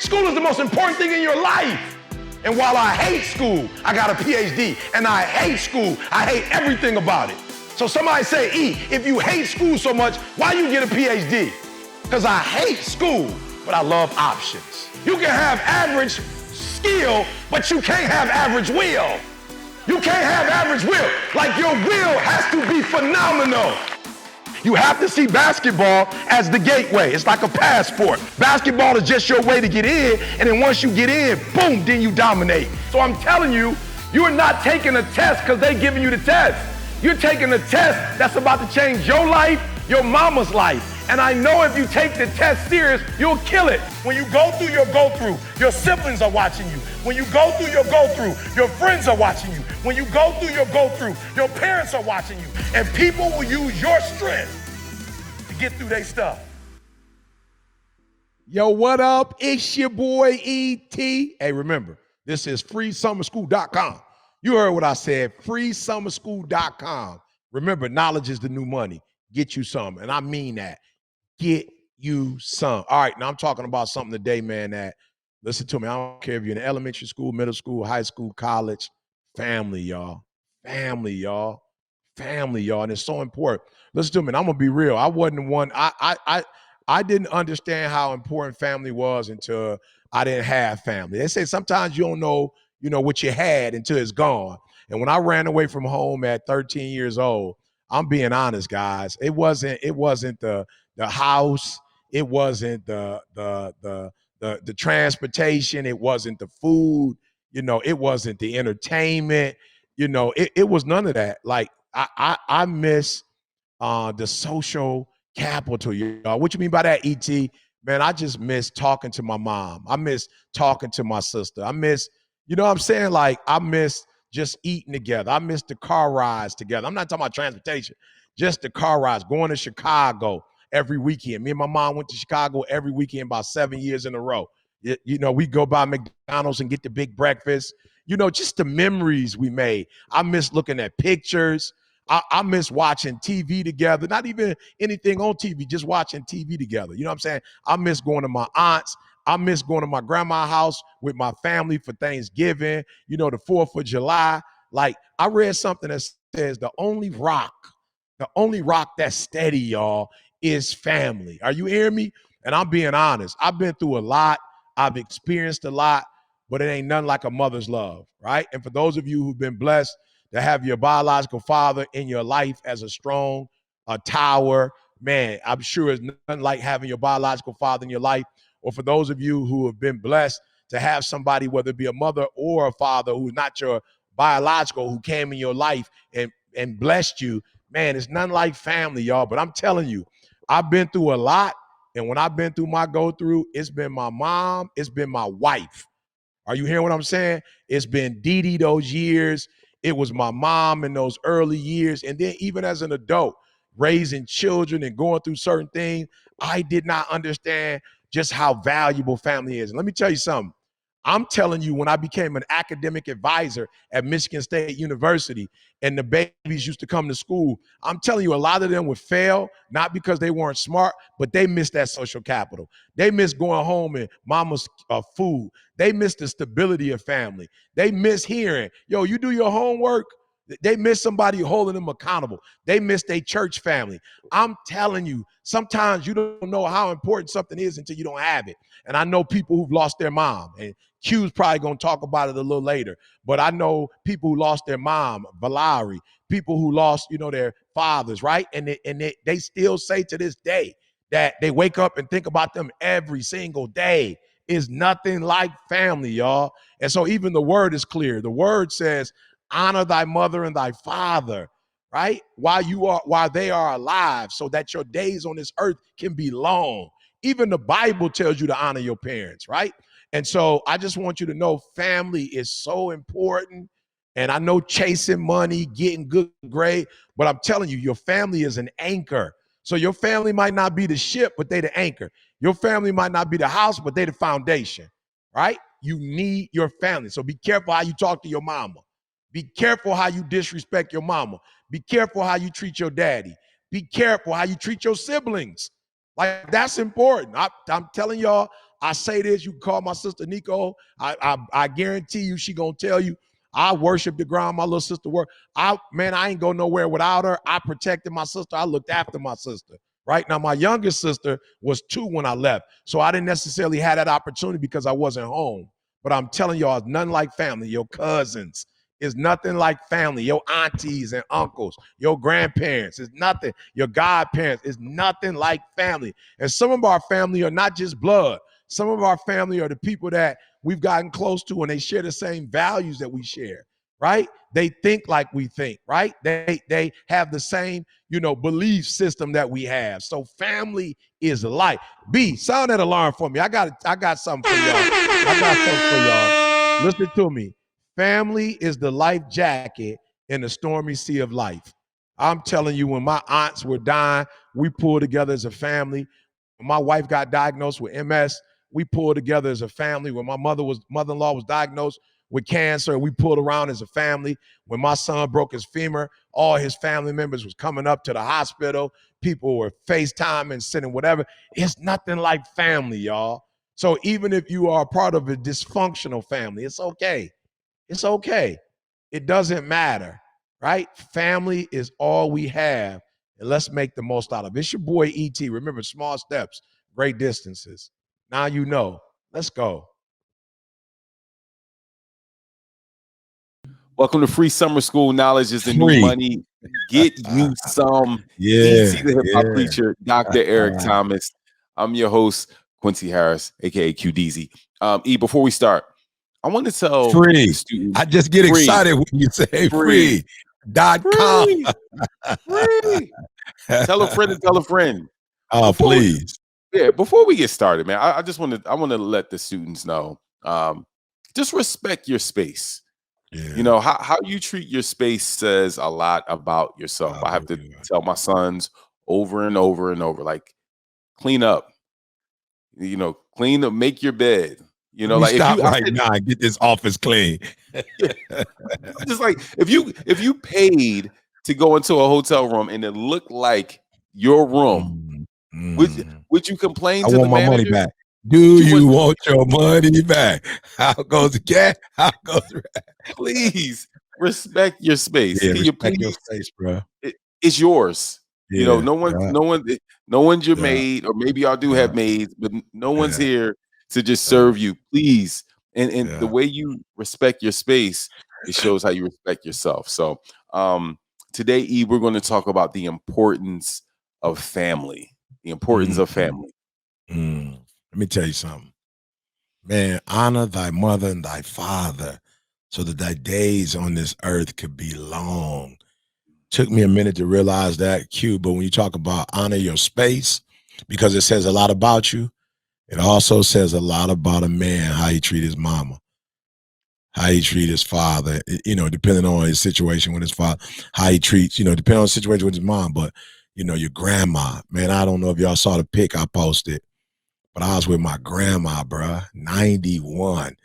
School is the most important thing in your life. And while I hate school, I got a PhD. And I hate school. I hate everything about it. So somebody say, E, if you hate school so much, why you get a PhD? Because I hate school, but I love options. You can have average skill, but you can't have average will. You can't have average will. Like your will has to be phenomenal. You have to see basketball as the gateway. It's like a passport. Basketball is just your way to get in, and then once you get in, boom, then you dominate. So I'm telling you, you're not taking a test because they're giving you the test. You're taking a test that's about to change your life, your mama's life. And I know if you take the test serious, you'll kill it. When you go through your go-through, your siblings are watching you. When you go through your go-through, your friends are watching you. When you go through your go-through, your parents are watching you. And people will use your strength to get through their stuff. Yo, what up? It's your boy E.T. Hey, remember, this is freesummerschool.com. You heard what I said, freesummerschool.com. Remember, knowledge is the new money. Get you some, and I mean that. Get you some. All right, now I'm talking about something today, man, that, listen to me, I don't care if you're in elementary school, middle school, high school, college, family, y'all. Family, y'all. Family, y'all, and it's so important. Listen to me, and I'm gonna be real. I wasn't one, I didn't understand how important family was until I didn't have family. They say sometimes you don't know, what you had until it's gone. And when I ran away from home at 13 years old, I'm being honest, guys. It wasn't the house. It wasn't the transportation. It wasn't the food. It wasn't the entertainment. It was none of that. Like I miss the social capital, y'all. What you mean by that, ET? Man, I just miss talking to my mom. I miss talking to my sister. I miss, what I'm saying? Like, I miss just eating together. I miss the car rides together. I'm not talking about transportation, just the car rides, going to Chicago every weekend. Me and my mom went to Chicago every weekend about 7 years in a row. We go by McDonald's and get the big breakfast. Just the memories we made. I miss looking at pictures. I miss watching TV together, not even anything on TV, just watching TV together. You know what I'm saying? I miss going to my aunt's. I miss going to my grandma's house with my family for Thanksgiving, the 4th of July. Like, I read something that says the only rock that's steady, y'all, is family. Are you hearing me? And I'm being honest. I've been through a lot. I've experienced a lot, but it ain't nothing like a mother's love, right? And for those of you who've been blessed to have your biological father in your life as a strong tower, man, I'm sure it's nothing like having your biological father in your life. Or for those of you who have been blessed to have somebody, whether it be a mother or a father who's not your biological, who came in your life and blessed you, man, it's nothing like family, y'all. But I'm telling you, I've been through a lot. And when I've been through my go-through, it's been my mom, it's been my wife. Are you hearing what I'm saying? It's been Dee Dee those years. It was my mom in those early years. And then even as an adult, raising children and going through certain things, I did not understand just how valuable family is. And let me tell you something. I'm telling you, when I became an academic advisor at Michigan State University and the babies used to come to school, I'm telling you, a lot of them would fail, not because they weren't smart, but they missed that social capital. They missed going home and mama's food. They missed the stability of family. They miss hearing, yo, you do your homework. They miss somebody holding them accountable. They miss their church family. I'm telling you, sometimes you don't know how important something is until you don't have it. And I know people who've lost their mom, and Q's probably going to talk about it a little later. But I know people who lost their mom, Valari, people who lost, their fathers, right? And they still say to this day that they wake up and think about them every single day. Is nothing like family, y'all. And so even the word is clear. The word says, honor thy mother and thy father, right? While they are alive, so that your days on this earth can be long. Even the Bible tells you to honor your parents, right? And so I just want you to know family is so important. And I know chasing money, getting good grade, but I'm telling you, your family is an anchor. So your family might not be the ship, but they the anchor. Your family might not be the house, but they the foundation, right? You need your family. So be careful how you talk to your mama. Be careful how you disrespect your mama. Be careful how you treat your daddy. Be careful how you treat your siblings. Like, that's important. I'm telling y'all, I say this, you can call my sister Nico. I guarantee you she gonna tell you, I worship the ground my little sister worked. Man, I ain't go nowhere without her. I protected my sister. I looked after my sister. Right now, my youngest sister was 2 when I left. So I didn't necessarily have that opportunity because I wasn't home. But I'm telling y'all, it's nothing like family. Your cousins is nothing like family. Your aunties and uncles, your grandparents is nothing. Your godparents is nothing like family. And some of our family are not just blood. Some of our family are the people that we've gotten close to and they share the same values that we share, right? They think like we think, right? They have the same, belief system that we have. So family is life. B, sound that alarm for me. I got something for y'all. I got something for y'all. Listen to me. Family is the life jacket in the stormy sea of life. I'm telling you, when my aunts were dying, we pulled together as a family. When my wife got diagnosed with MS, we pulled together as a family. When my mother-in-law was diagnosed with cancer, we pulled around as a family. When my son broke his femur, all his family members was coming up to the hospital. People were FaceTiming, sending whatever. It's nothing like family, y'all. So even if you are a part of a dysfunctional family, it's okay. It's okay. It doesn't matter, right? Family is all we have, and let's make the most out of it. It's your boy E.T. Remember, small steps, great distances. Now you know. Let's go. Welcome to Free Summer School. Knowledge is the new money. Get you some. ET, the hip hop preacher, Dr. Eric Thomas. I'm your host, Quincy Harris, aka QDZ. Before we start, I want to tell free. Students, I just get excited when you say free.com. Free. Tell a friend and tell a friend. Oh, please. Before we get started, man, I want to let the students know. Just respect your space. Yeah. How you treat your space says a lot about yourself. I have to tell my sons over and over and over, like, clean up. Clean up, make your bed. Like stop right now and get this office clean. Just like if you paid to go into a hotel room and it looked like your room, would you complain to the manager? I want my money back. Do you want your money back? How goes the cat? How goes the rat? Please respect your space. Yeah, respect your space, bro. It's yours. Yeah, no one's your maid, or maybe y'all do have maids, but no one's here to just serve you. Please. And the way you respect your space, it shows how you respect yourself. So today, E, we're going to talk about the importance of family. The importance of family. Let me tell you something. Man, honor thy mother and thy father so that thy days on this earth could be long. Took me a minute to realize that, Q, but when you talk about honor your space, because it says a lot about you, it also says a lot about a man, how he treat his mama, how he treat his father, depending on his situation with his father, how he treats, depending on the situation with his mom, but, your grandma. Man, I don't know if y'all saw the pic I posted, but I was with my grandma, bruh, 91.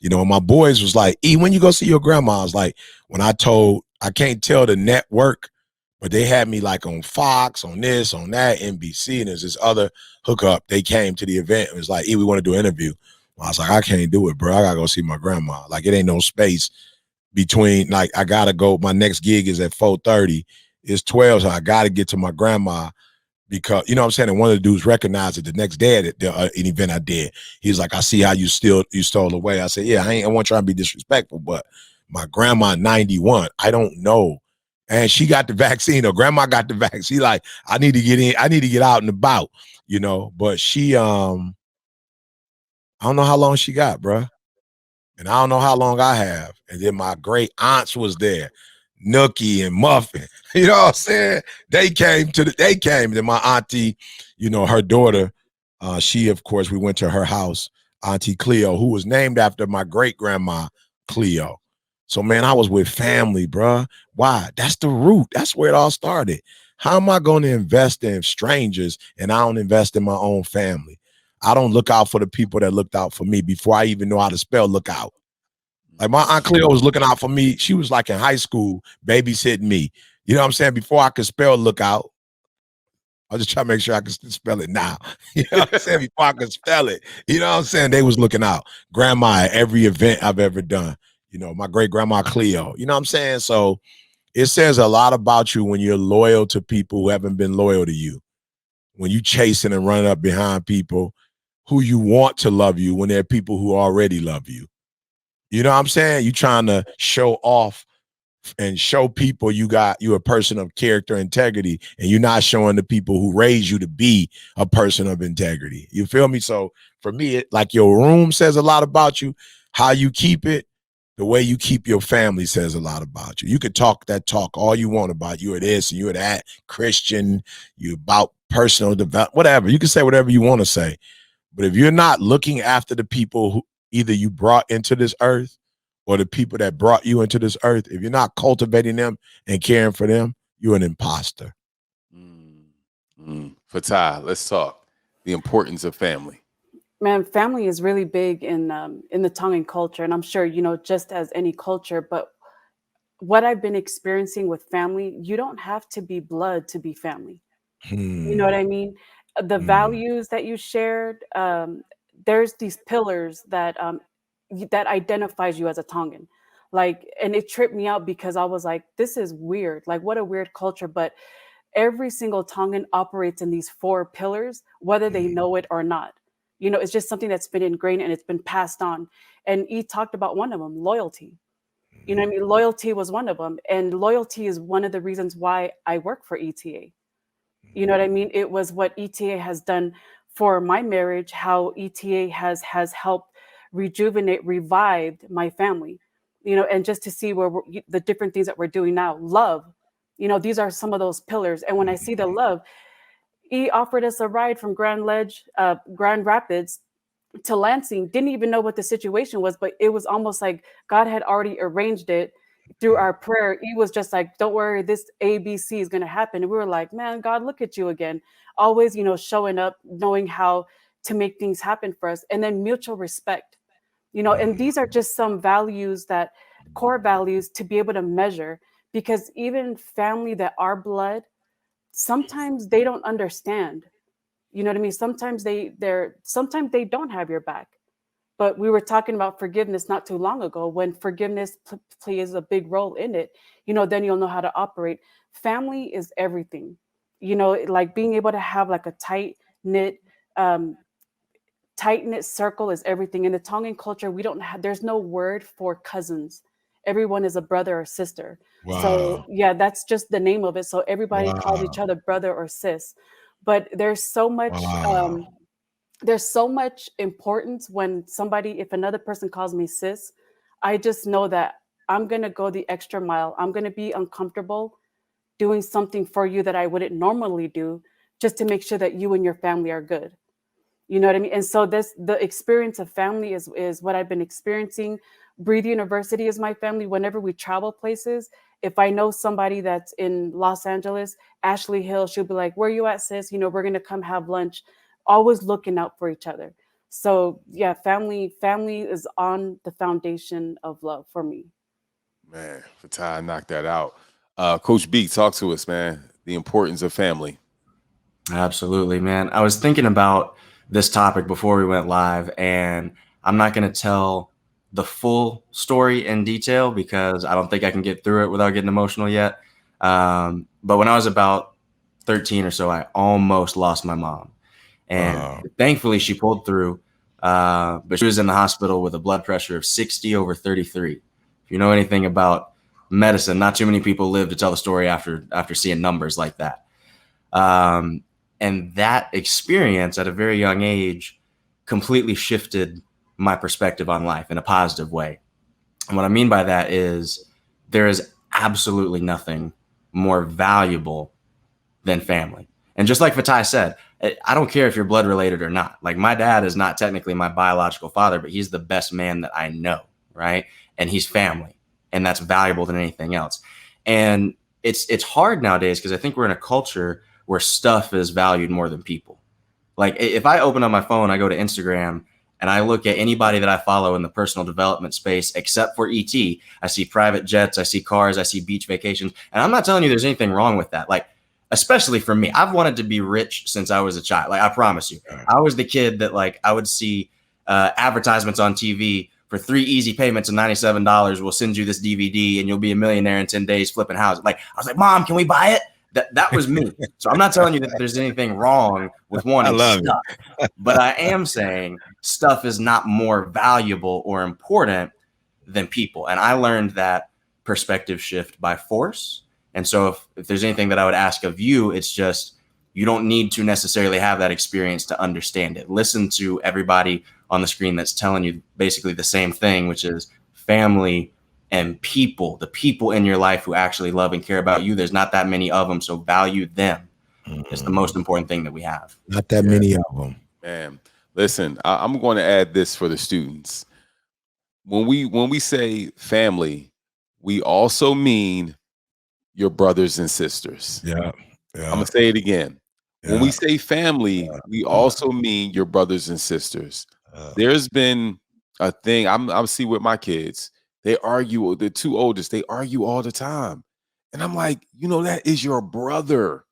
My boys was like, E, when you go see your grandma? I was like, when I can't tell the network, but they had me like on Fox, on this, on that, NBC, and there's this other hookup. They came to the event. It was like, E, we want to do an interview. I was like, I can't do it, bro. I got to go see my grandma. Like, it ain't no space between, like, I got to go. My next gig is at 4:30. It's 12, so I got to get to my grandma. Because, you know what I'm saying? And one of the dudes recognized it the next day at an event I did. He was like, I see how you stole away. I said, yeah, I want to try to be disrespectful, but my grandma, 91, I don't know. And she got the vaccine, or grandma got the vaccine. She like, I need to get in. I need to get out and about, But she, I don't know how long she got, bro. And I don't know how long I have. And then my great aunts was there. Nookie and Muffin, you know what I'm saying? They came. Then my auntie, her daughter, she, of course, we went to her house, Auntie Cleo, who was named after my great grandma, Cleo. So, man, I was with family, bruh. Why? That's the root. That's where it all started. How am I going to invest in strangers and I don't invest in my own family? I don't look out for the people that looked out for me before I even know how to spell look out. Like, my Aunt Cleo was looking out for me. She was like in high school babysitting me. You know what I'm saying? Before I could spell look out. I was just trying to make sure I could spell it now. You know what I'm saying? Before I could spell it. You know what I'm saying? They was looking out. Grandma at every event I've ever done. You know, my great grandma Cleo. You know what I'm saying? So it says a lot about you when you're loyal to people who haven't been loyal to you. When you chasing and running up behind people who you want to love you when there are people who already love you. You know what I'm saying? You trying to show off and show people you a person of character integrity, and you're not showing the people who raised you to be a person of integrity. You feel me? So for me, it, like your room says a lot about you. How you keep it, the way you keep your family says a lot about you. You could talk that talk all you want about you are this and you are that, Christian, you about personal development, whatever. You can say whatever you want to say. But if you're not looking after the people who either you brought into this earth or the people that brought you into this earth, if you're not cultivating them and caring for them, you're an imposter. Fatai, let's talk. The importance of family. Man, family is really big in the Tongan culture, and I'm sure just as any culture. But what I've been experiencing with family, you don't have to be blood to be family. You know what I mean? The values that you shared, there's these pillars that that identifies you as a Tongan. Like, and it tripped me out because I was like, this is weird. Like, what a weird culture. But every single Tongan operates in these 4 pillars, whether they know it or not. It's just something that's been ingrained and it's been passed on. And he talked about one of them, loyalty. You know what I mean? Loyalty was one of them. And loyalty is one of the reasons why I work for ETA. You know what I mean? It was what ETA has done for my marriage, how ETA has helped rejuvenate, revived my family, and just to see where the different things that we're doing now. Love, these are some of those pillars. And when I see the love, he offered us a ride from Grand Rapids to Lansing. Didn't even know what the situation was, but it was almost like God had already arranged it through our prayer. He was just like, don't worry, this ABC is going to happen. And we were like, man, God, look at you again. Always, showing up, knowing how to make things happen for us. And then mutual respect, and these are just some values core values to be able to measure, because even family that are blood, sometimes they don't understand. You know what I mean? Sometimes sometimes they don't have your back. But we were talking about forgiveness not too long ago. When forgiveness plays a big role in it, then you'll know how to operate. Family is everything. Like being able to have like a tight knit circle is everything. In the Tongan culture, there's no word for cousins. Everyone is a brother or sister. Wow. So yeah, that's just the name of it. So everybody calls each other brother or sis. But there's so much. There's so much importance when if another person calls me sis, I just know that I'm going to go the extra mile. I'm going to be uncomfortable doing something for you that I wouldn't normally do, just to make sure that you and your family are good. You know what I mean? And so the experience of family is what I've been experiencing. Breathe University is my family. Whenever we travel places, if I know somebody that's in Los Angeles, Ashley Hill, she'll be like, where you at, sis? We're going to come have lunch. Always looking out for each other. So yeah, family is on the foundation of love for me. Man, Fatai knocked that out. Coach B, talk to us, man. The importance of family. Absolutely, man. I was thinking about this topic before we went live, and I'm not going to tell the full story in detail because I don't think I can get through it without getting emotional yet. But when I was about 13 or so, I almost lost my mom. And thankfully she pulled through, but she was in the hospital with a blood pressure of 60/33. If you know anything about medicine, not too many people live to tell the story after seeing numbers like that. And that experience at a very young age completely shifted my perspective on life in a positive way. And what I mean by that is there is absolutely nothing more valuable than family. And just like Fatai said, I don't care if you're blood related or not. Like, my dad is not technically my biological father, but he's the best man that I know, right? And he's family, and that's valuable than anything else. And it's hard nowadays because I think we're in a culture where stuff is valued more than people. Like, if I open up my phone, I go to Instagram and I look at anybody that I follow in the personal development space, except for ET, I see private jets, I see cars, I see beach vacations. And I'm not telling you there's anything wrong with that. Like, especially for me. I've wanted to be rich since I was a child. Like, I promise you, I was the kid that, like, I would see advertisements on TV for 3 easy payments of $97. We'll send you this DVD and you'll be a millionaire in 10 days flipping houses. Like, I was like, Mom, can we buy it? That was me. So I'm not telling you that there's anything wrong with wanting stuff, but I am saying stuff is not more valuable or important than people. And I learned that perspective shift by force. And so if there's anything that I would ask of you, it's just, you don't need to necessarily have that experience to understand it. Listen to everybody on the screen that's telling you basically the same thing, which is family and people, the people in your life who actually love and care about you. There's not that many of them. So value them. It's the most important thing that we have. Not that many of them. Man, listen, I'm going to add this for the students. When we say family, we also mean your brothers and sisters. Yeah. I'm going to say it again. When we say family, we also mean your brothers and sisters. There's been a thing I'm see with my kids. They argue, the 2 oldest, they argue all the time. And I'm like, that is your brother.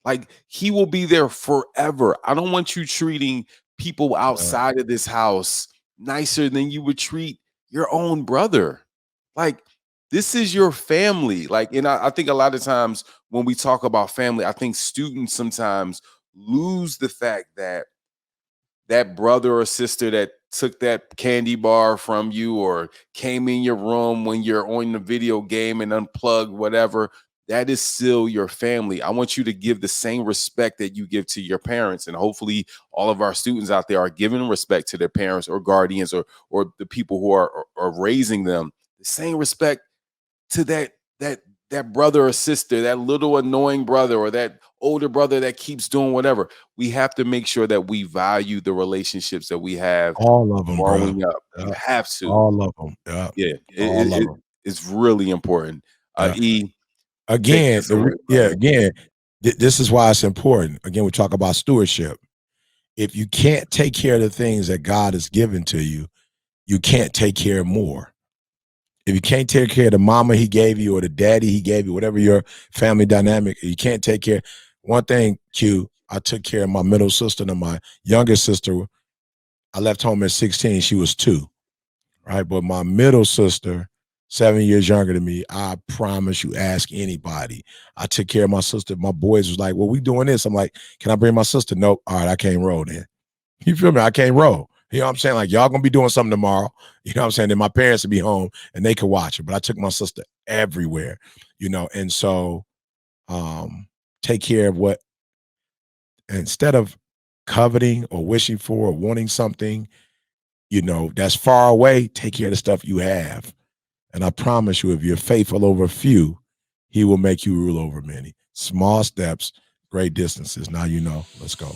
Like, he will be there forever. I don't want you treating people outside of this house nicer than you would treat your own brother. Like, this is your family. Like, and I think a lot of times when we talk about family, I think students sometimes lose the fact that that brother or sister that took that candy bar from you or came in your room when you're on the video game and unplugged, whatever, that is still your family. I want you to give the same respect that you give to your parents. And hopefully all of our students out there are giving respect to their parents or guardians or the people who are raising them. The same respect to that brother or sister, that little annoying brother or that older brother that keeps doing whatever. We have to make sure that we value the relationships that we have. All of them, growing up. You have to. All of them. Yeah. It's really important. Again, this is why it's important. Again, we talk about stewardship. If you can't take care of the things that God has given to you, you can't take care of more. If you can't take care of the mama he gave you or the daddy he gave you, whatever your family dynamic, you can't take care. One thing, Q, I took care of my middle sister and my younger sister. I left home at 16. She was 2, right? But my middle sister, 7 years younger than me, I promise you, ask anybody. I took care of my sister. My boys was like, well, we doing this. I'm like, can I bring my sister? Nope. All right, I can't roll then. You feel me? I can't roll. You know what I'm saying? Like, y'all gonna be doing something tomorrow. You know what I'm saying? Then my parents would be home and they could watch it. But I took my sister everywhere, and so take care of what, instead of coveting or wishing for or wanting something, that's far away, take care of the stuff you have. And I promise you, if you're faithful over a few, he will make you rule over many. Small steps, great distances. Now let's go.